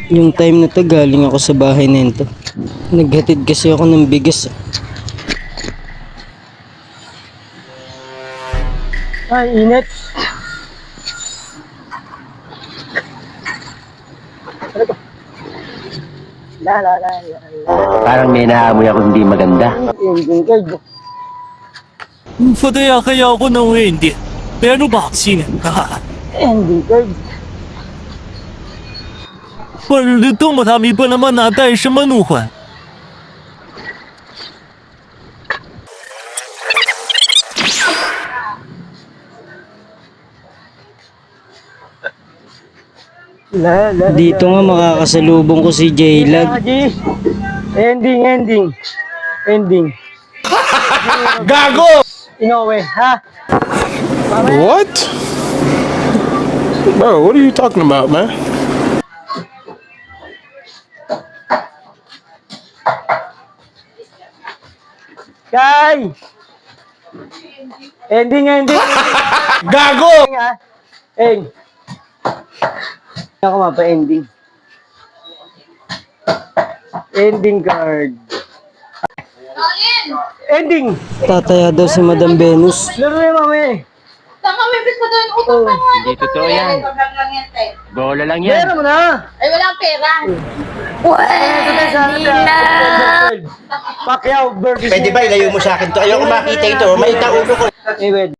Yung time na to galing ako sa bahay nito. Naghatid kasi ako ng bigas. Ay, init. La la la la la. Parang may naamoy ako hindi maganda. Ending card. Padaya kaya ako ng hindi. Pero baksin. Ending card. Palito marami pa naman natay sa manuhan. La la. Dito nga makakasalubong ko si J-Lag. Lagi. Ending. Gago! Inoue, ha? What? Bro, what are you talking about, man? Kay! Ending. Gago! Ha? Eng. Ako mapa-ending. Ending card. Ending! Tataya daw si Madam Venus. Laro yung mamaya eh. Tanga, wibis ka doon. Utang Oh, pa nga. hindi totoo yan. Utang lang yan, te. Bola lang yan. Meron mo na! Ay, walang pera. Pacquiao versus... Pwede ba ilayo mo sa akin to? Ayoko makita ito. Maita ulo ko. Mayweather.